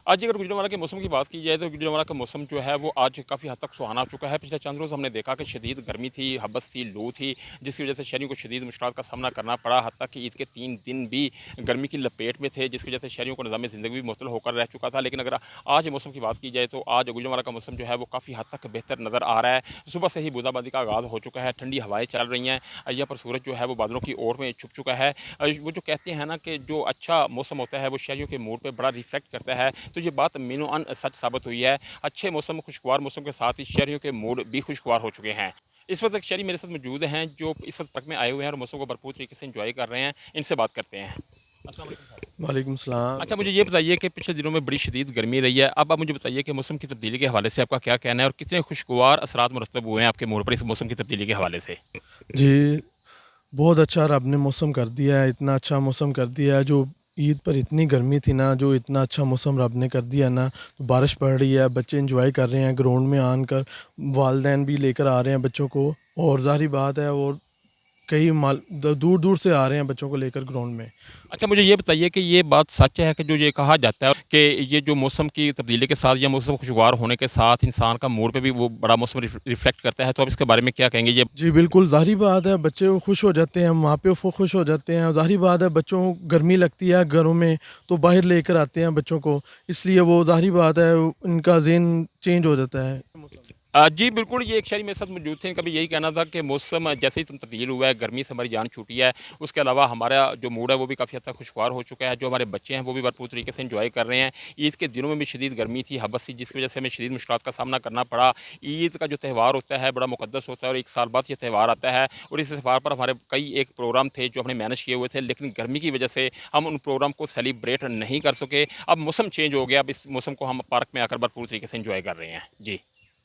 आज अगर गुजरांवाला के मौसम की बात की जाए तो गुजरांवाला का मौसम जो है वो आज काफ़ी हद तक सुहाना हो चुका है। पिछले चंद रोज़ हमने देखा कि शदीद गर्मी थी, हबस थी, लू थी, जिसकी वजह से शहरियों को शदीद मुश्किलात का सामना करना पड़ा। हत्ता कि ईद के 3 दिन भी गर्मी की लपेट में थे, जिसकी वजह से शहरियों को निज़ाम ज़िंदगी भी मुअत्तल होकर रह चुका था। लेकिन अगर आज मौसम की बात की जाए तो आज गुजरांवाला का मौसम जो है वो काफ़ी हद तक बेहतर नज़र आ रहा है। सुबह से ही बूंदाबांदी का आगाज़ हो चुका है, ठंडी हवाएँ चल रही हैं, यहाँ पर सूरज जो है वो बादलों की ओर में छुप चुका है। वो जो कहते हैं ना कि जो अच्छा मौसम होता है वो शहरियों के मूड पे बड़ा रिफ्लेक्ट करता है, तो ये बात मीनो अन सच साबित हुई है। अच्छे मौसम, खुशगवार मौसम के साथ ही शहरियों के मूड भी खुशगवार हो चुके हैं। इस वक्त एक शहरी मेरे साथ मौजूद हैं जो इस वक्त ट्रक में आए हुए हैं और मौसम को भरपूर तरीके से एंजॉय कर रहे हैं। इनसे बात करते हैं। अस्सलाम वालेकुम साहब। वालेकुम सलाम। अच्छा, मुझे ये बताइए कि पिछले दिनों में बड़ी शदीद गर्मी रही है। अब आप मुझे बताइए कि मौसम की तब्दीली के हवाले से आपका क्या कहना है और कितने खुशगवार असरात मुरतब हुए हैं आपके मूड पर इस मौसम की तब्दीली के हवाले से? जी, बहुत अच्छा रब ने मौसम कर दिया है, इतना अच्छा मौसम कर दिया है। जो ईद पर इतनी गर्मी थी ना, जो इतना अच्छा मौसम रब ने कर दिया ना, तो बारिश पड़ रही है, बच्चे एंजॉय कर रहे हैं ग्राउंड में आकर, वालिदैन भी लेकर आ रहे हैं बच्चों को। और ज़ाहिर बात है, और कई दूर दूर से आ रहे हैं बच्चों को लेकर ग्राउंड में। अच्छा, मुझे ये बताइए कि ये बात सच है कि जो ये कहा जाता है कि ये जो मौसम की तब्दीली के साथ या मौसम खुशगवार होने के साथ इंसान का मूड पे भी वो बड़ा मौसम रिफ्लेक्ट करता है, तो आप इसके बारे में क्या कहेंगे? ये जी, बिल्कुल, ज़ाहिर बात है, बच्चे खुश हो जाते हैं, माँ-पियो खुश हो जाते हैं। ज़ाहिर बात है, बच्चों को गर्मी लगती है घरों में, तो बाहर लेकर आते हैं बच्चों को, इसलिए वो ज़ाहिर बात है, उनका ज़हन चेंज हो जाता है। जी बिल्कुल, ये एक शहरी मेरे साथ मौजूद थे, इनका भी यही कहना था कि मौसम जैसे ही तब्दील हुआ है, गर्मी से हमारी जान छूटी है। उसके अलावा हमारा जो मूड है वो भी काफ़ी हद तक खुशगवार हो चुका है। जो हमारे बच्चे हैं वो भी भरपूर तरीके से एंजॉय कर रहे हैं। ईद के दिनों में भी शदीद गर्मी थी, हबस थी, जिसकी वजह से हमें शदीद मुश्किलात का सामना करना पड़ा। ईद का जो त्यौहार होता है बड़ा मुकद्दस होता है और 1 साल बाद ये त्यौहार आता है और इस त्यौहार पर हमारे कई एक प्रोग्राम थे जो हमने मैनेज किए हुए थे, लेकिन गर्मी की वजह से हम उन प्रोग्राम को सेलिब्रेट नहीं कर सके। अब मौसम चेंज हो गया, अब इस मौसम को हम पार्क में आकर भरपूर तरीके से एंजॉय कर रहे हैं। जी।